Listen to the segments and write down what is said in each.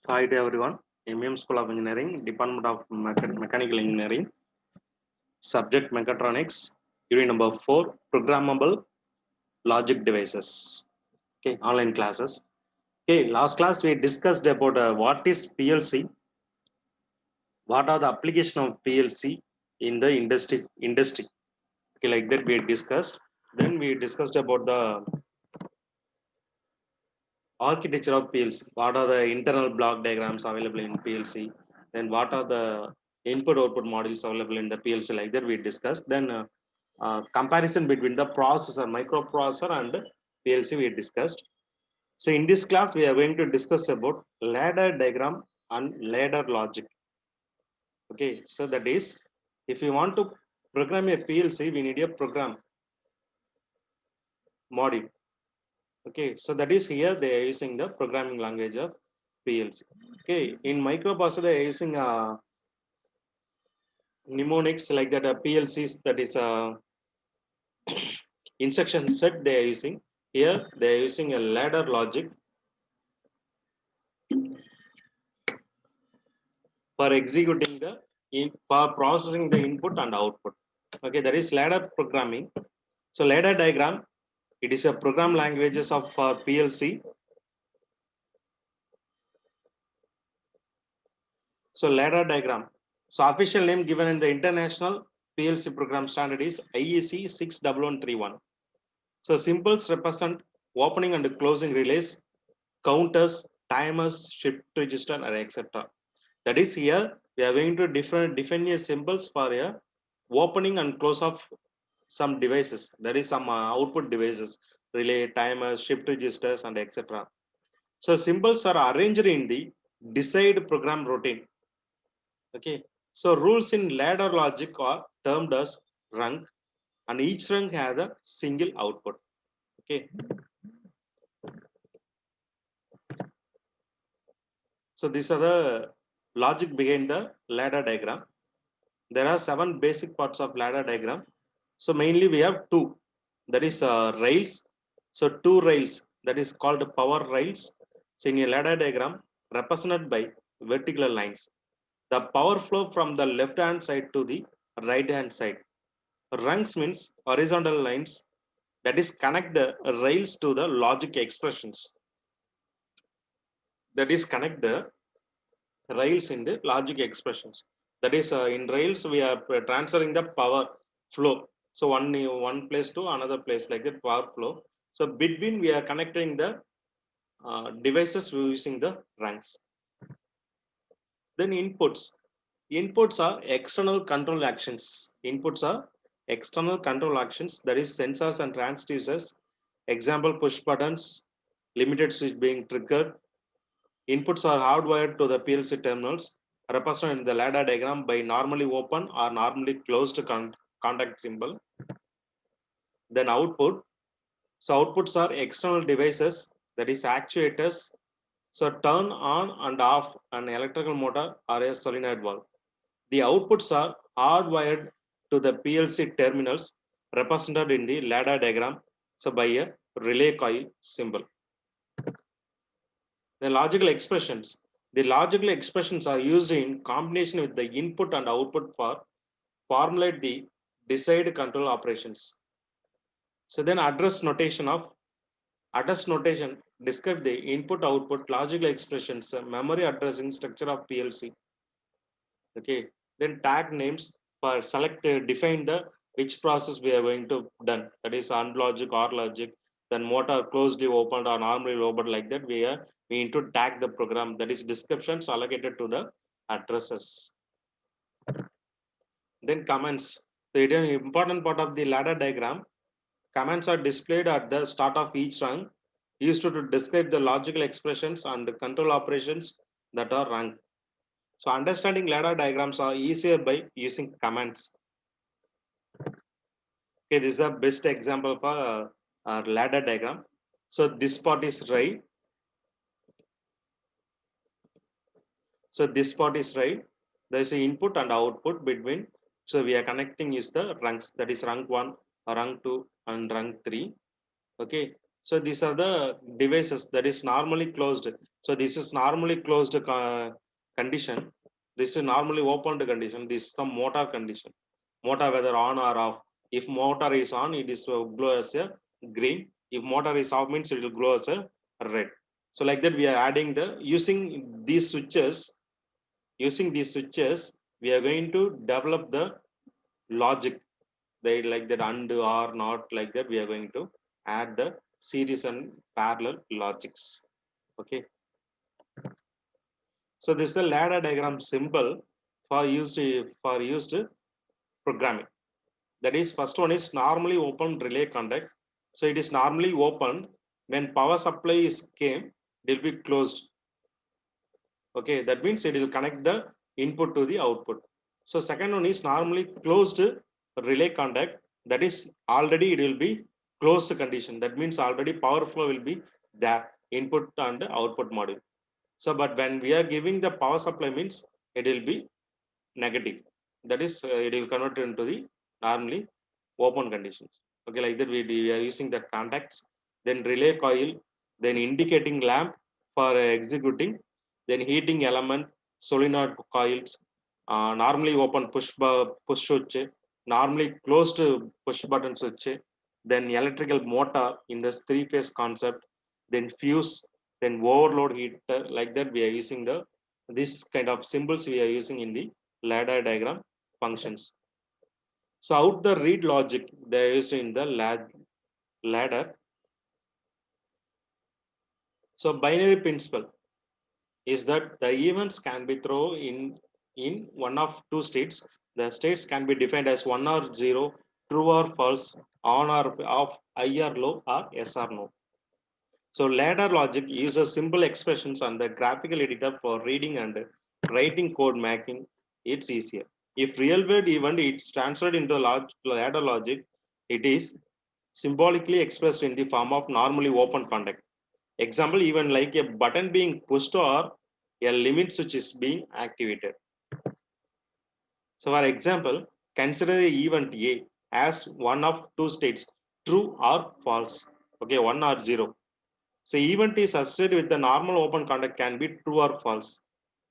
Hi to everyone. MEM School of Engineering, Department of Mechanical Engineering, Subject Mechatronics, Unit number 4, Programmable Logic Devices. Okay, online classes. Okay, last class we discussed about what is PLC, what are the application of PLC in the industry. Okay, like that we discussed. Then we discussed about the architecture of PLC. What are the internal block diagrams available in PLC? Then what are the input output modules available in the PLC? Like that we discussed. Then comparison between the processor, microprocessor, and PLC we discussed. So in this class we are going to discuss about ladder diagram and ladder logic. Okay, so that is if you want to program a PLC, we need a program module. Okay, so that is here they are using the programming language of PLC. Okay, in microprocessor they are using mnemonics like that, PLCs, that is instruction set they are using. Here they are using a ladder logic for executing for processing the input and output. Okay, that is ladder programming. So ladder diagram, it is a program languages of PLC. So ladder diagram. So official name given in the international PLC program standard is IEC 61131. So symbols represent opening and closing relays, counters, timers, shift register, and etc. That is here we are going to define a symbols for a opening and close of some devices. There is some output devices, relay, timers, shift registers, and etc. So symbols are arranged in the decide program routine. Okay. So rules in ladder logic are termed as rung, and each rung has a single output. Okay. So these are the logic behind the ladder diagram. There are 7 basic parts of ladder diagram. So mainly we have 2. That is rails. So 2 rails, that is called power rails. So in a ladder diagram represented by vertical lines. The power flow from the left hand side to the right hand side. Rungs means horizontal lines, that is connect the rails to the logic expressions. That is connect the rails in the logic expressions. That is in rails we are transferring the power flow. So one place to another place, like that power flow. So between we are connecting the devices using the rungs. Then inputs. Inputs are external control actions. Inputs are external control actions, that is sensors and transducers. Example, push buttons, limited switch being triggered. Inputs are hardwired to the PLC terminals, represented in the ladder diagram by normally open or normally closed contact symbol. Then output. So outputs are external devices, that is actuators. So turn on and off an electrical motor or a solenoid valve. The outputs are hardwired to the PLC terminals, represented in the ladder diagram, so by a relay coil symbol. The logical expressions. The logical expressions are used in combination with the input and output for formulate the decide control operations. So then address notation describe the input output logical expressions, memory addressing structure of PLC. Okay, then tag names for select define the which process we are going to done, that is AND logic or logic, then motor closely opened or normally opened, like that we need to tag the program, that is descriptions allocated to the addresses. Then comments. So it is an important part of the ladder diagram. Comments are displayed at the start of each rung, used to describe the logical expressions and control operations that are run. So understanding ladder diagrams are easier by using commands. Okay, this is a best example for ladder diagram. So this part is right. So this part is right. There is an input and output between. So we are connecting is the rungs, that is rung 1, rung 2, and rung 3. Okay. So these are the devices that is normally closed. So this is normally closed condition. This is normally opened condition. This is the motor condition. Motor whether on or off. If motor is on, it is glow as a green. If motor is off, means it will glow as a red. So like that we are adding the using these switches. Using these switches, we are going to develop the logic. They like that and or not, like that we are going to add the series and parallel logics. Okay, so this is a ladder diagram symbol for used programming. That is, first one is normally open relay contact. So it is normally opened when power supply is came, it will be closed. Okay, that means it will connect the input to the output. So second one is normally closed relay contact. That is, already it will be closed condition. That means already power flow will be there, input and output module. So but when we are giving the power supply, means it will be negative. That is, it will convert into the normally open conditions. Okay, like that we are using the contacts, then relay coil, then indicating lamp for executing, then heating element, solenoid coils, normally open push switch, normally closed push button switch, then electrical motor in this three phase concept, then fuse, then overload heater. Like that we are using the this kind of symbols we are using in the ladder diagram functions. So out the read logic they are used in the ladder. So binary principle is that the events can be thrown in one of two states. The states can be defined as 1 or 0, true or false, on or off, high or low, or yes or no. So ladder logic uses simple expressions on the graphical editor for reading and writing code, making it easier. If real world event is transferred into large ladder logic, it is symbolically expressed in the form of normally open contact. Example, even like a button being pushed or a limit switch is being activated. So for example, consider the event A as one of two states, true or false. Okay, 1 or 0. So event is associated with the normal open contact can be true or false.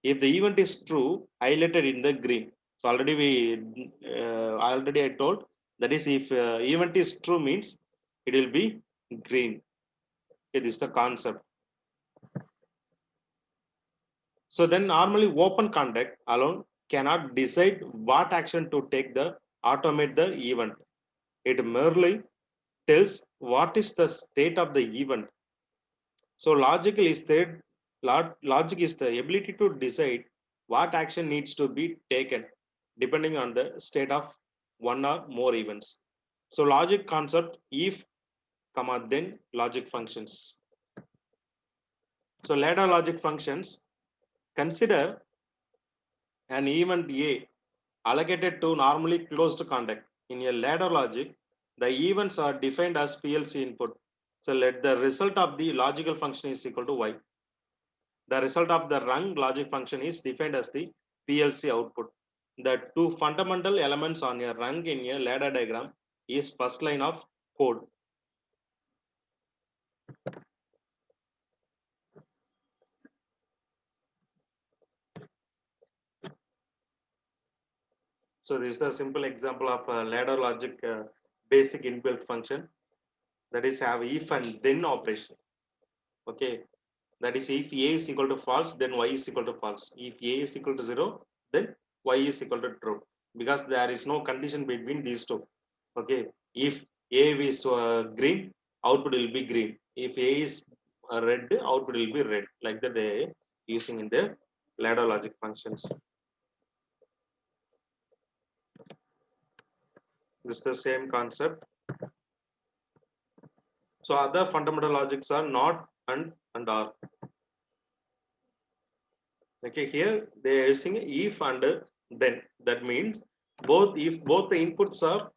If the event is true, highlighted in the green. So already I told, that is, if event is true, means it will be green. Okay, this is the concept. So then normally open contact alone cannot decide what action to take the automate the event. It merely tells what is the state of the event. So logic is the ability to decide what action needs to be taken depending on the state of one or more events. So logic concept, if comma then logic functions. So ladder logic functions, consider an event A allocated to normally closed contact. In a ladder logic, the events are defined as PLC input. So let the result of the logical function is equal to Y. The result of the rung logic function is defined as the PLC output. The two fundamental elements on a rung in a ladder diagram is first line of code. So this is a simple example of a ladder logic basic inbuilt function, that is have if and then operation. Okay, that is, if A is equal to false, then Y is equal to false. If A is equal to 0, then Y is equal to true, because there is no condition between these two. Okay, if A is green, output will be green. If A is red, output will be red. Like that they are using in the ladder logic functions. This is the same concept. So other fundamental logics are not and are. Okay, here they are using if and then. That means both, if both the inputs are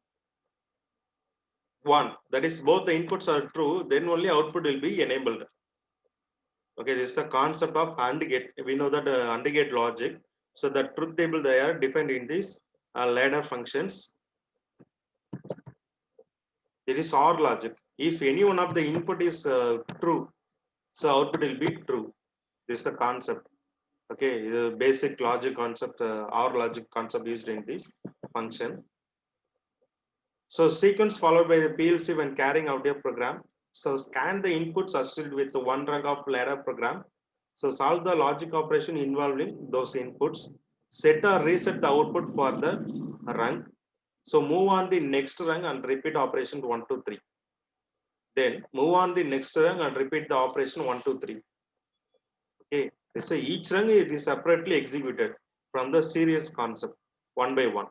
1, that is both the inputs are true, then only output will be enabled. Okay, this is the concept of AND gate. We know that AND gate logic. So the truth table they are defined in these ladder functions. There is OR logic. If any one of the input is true, so output will be true. This is a concept. Okay, the basic logic concept, our logic concept used in this function. So sequence followed by the PLC when carrying out a program. So scan the inputs associated with the one rung of ladder program. So solve the logic operation involving those inputs. Set or reset the output for the rung. So move on the next rung and repeat operation 1, 2, 3. Then move on the next rung and repeat the operation 1, 2, 3. Okay. So each rung is separately executed from the series concept one by one.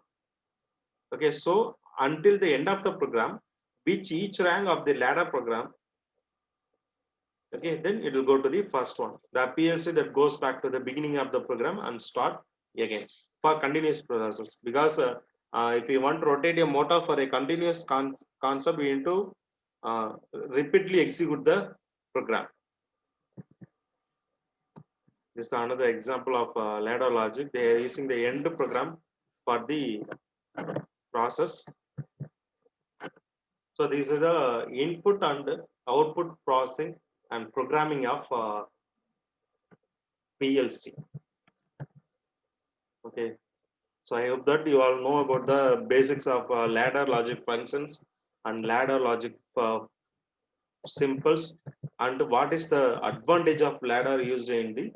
Okay. So until the end of the program, which each rank of the ladder program, okay, then it will go to the first one. The PLC that goes back to the beginning of the program and start again for continuous process. Because if you want to rotate a motor for a continuous concept, we need to repeatedly execute the program. This is another example of ladder logic. They are using the end program for the process. So these are the input and output processing and programming of PLC. Okay. So I hope that you all know about the basics of ladder logic functions and ladder logic symbols, and what is the advantage of ladder used in the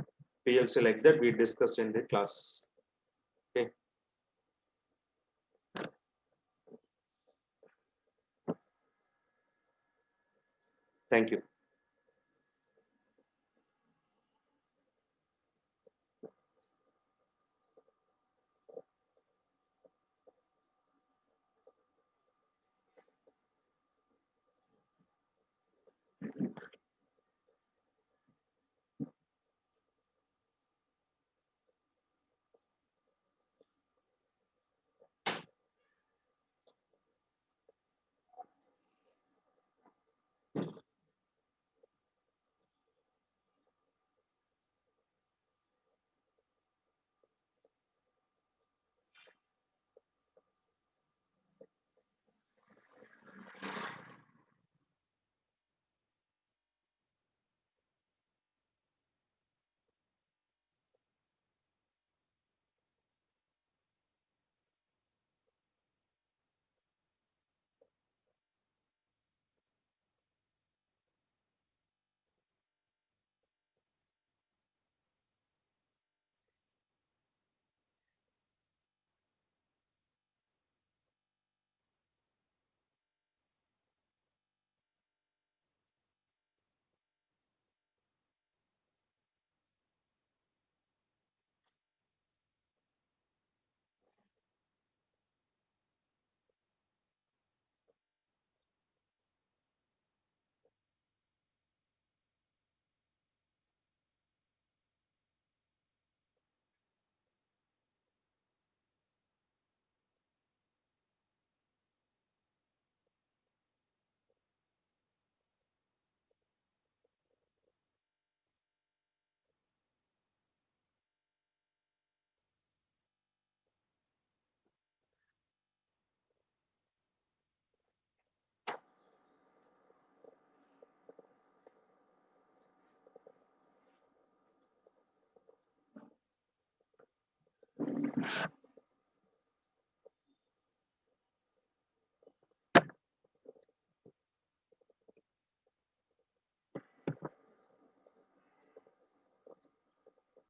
PLC, like that we discussed in the class. Okay. Thank you.